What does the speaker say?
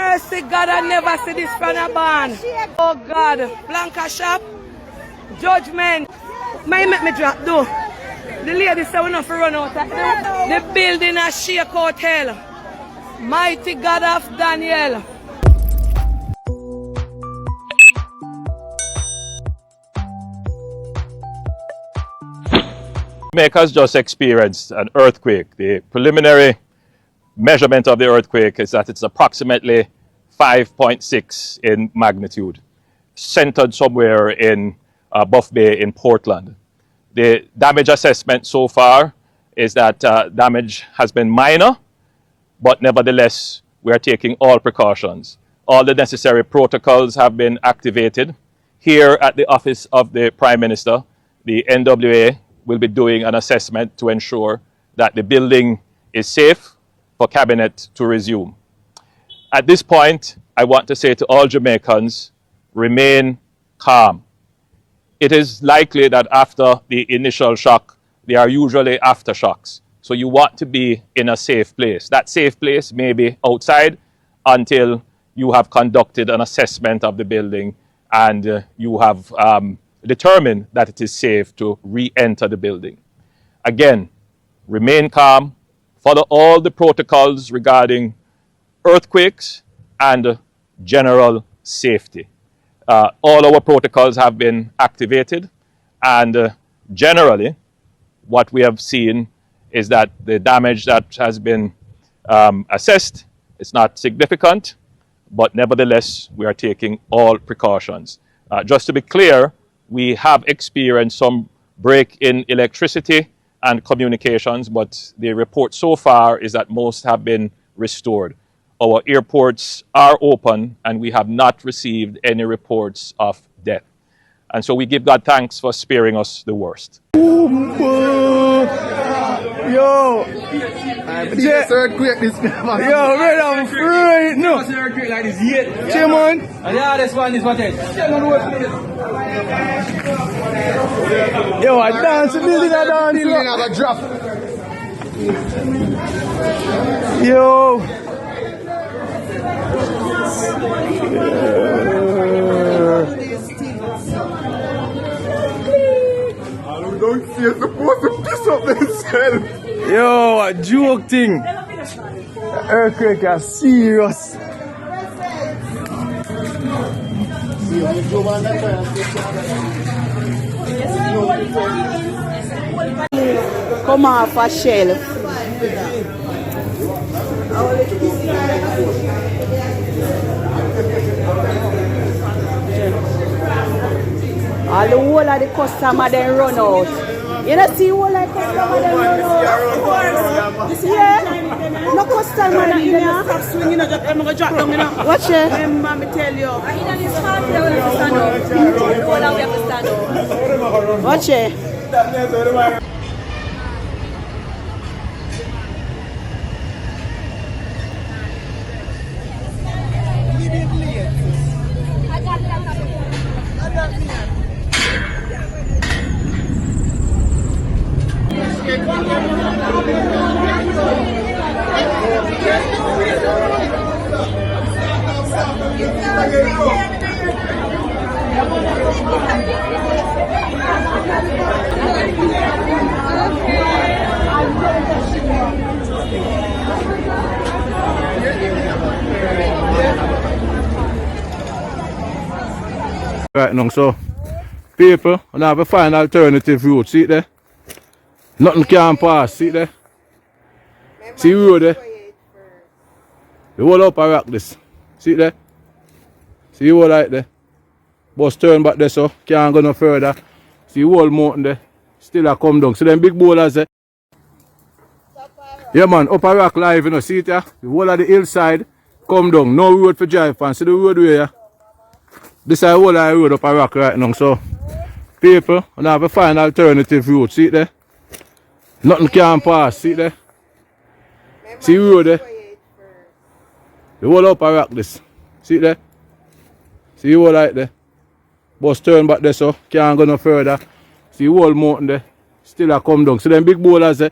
mercy, God, I never see this from a band. Oh God, Blanca shop, judgment. May make me drop though. The lady said we not for run out of the building a shake hotel. Mighty God of Daniel. Jamaica's just experienced an earthquake. The preliminary measurement of the earthquake is that it's approximately 5.6 in magnitude, centered somewhere in Buff Bay in Portland. The damage assessment so far is that damage has been minor, but nevertheless, we are taking all precautions. All the necessary protocols have been activated. Here at the office of the Prime Minister, the NWA will be doing an assessment to ensure that the building is safe for Cabinet to resume. At this point, I want to say to all Jamaicans, remain calm. It is likely that after the initial shock, there are usually aftershocks. So you want to be in a safe place. That safe place may be outside until you have conducted an assessment of the building and you have determined that it is safe to re-enter the building. Again, remain calm, follow all the protocols regarding earthquakes and general safety. All our protocols have been activated, and generally what we have seen is that the damage that has been assessed is not significant, but nevertheless we are taking all precautions. Just to be clear, we have experienced some break in electricity and communications, but the report so far is that most have been restored. Our airports are open and we have not received any reports of death. And so we give God thanks for sparing us the worst. Yo! This earthquake, this man. Yo, man, I'm free. No. This earthquake like this yet. Chairman. Yeah, this one is what it. Yo, I dance the building, I dance. The building have a drop. Yo. Don't see you're supposed to piss up themselves. Yo, a joke thing. The earthquake is serious. Come off a shelf. All the whole of the customer then run out. You know see whole of the customer then run out. Yeah. No customer in here. Stop swinging, I'm going to drop down. Watch it. Remember me tell you. Watch it. Right now, so people will have to find alternative route. See it there? Nothing can pass. See it there? See the road there? The whole up a rock this. See it there? See the whole right there? Bus turn back there so can't go no further. See the whole mountain there? Still a come down. See them big boulders there? Yeah man, up a rock live, you know, see it there? The whole of the hillside come down. No road for drive on. See the roadway here? This is the whole of the road up a rock right now, so people will have to find alternative route. See it there? Nothing can pass. See it there? See the road there? The whole up a rock this. See it there? See the whole right there? Bus turn back there so can't go no further. See the whole mountain there? Still a come down. See them big boulders there?